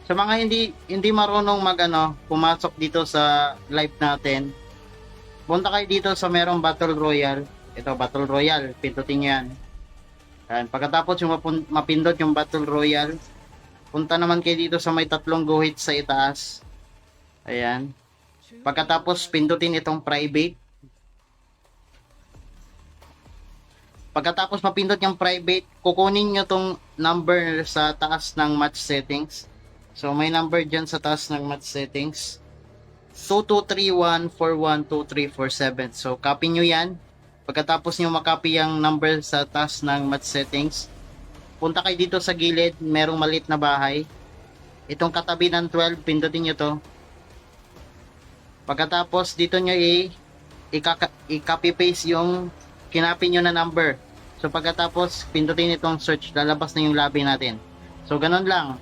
Sa mga hindi marunong pumasok dito sa live natin, punta kayo dito sa merong Battle Royale. Ito, Battle Royale. Pindutin nyo yan. Ayan. Pagkatapos yung mapindot yung Battle Royale, punta naman kayo dito sa may tatlong guhit sa itaas. Ayan. Pagkatapos, pindutin itong private. Pagkatapos mapindot yung private, kukunin nyo tong number sa taas ng match settings. So, may number dyan sa taas ng match settings. 2231412347. So, copy nyo yan. Pagkatapos nyo makopy yung number sa taas ng match settings, punta kayo dito sa gilid, merong maliit na bahay. Itong katabi ng 12, pindutin nyo to. Pagkatapos, dito nyo i-copy paste yung kinopy nyo na number. So, pagkatapos, pindutin itong search, lalabas na yung lobby natin. So, ganun lang.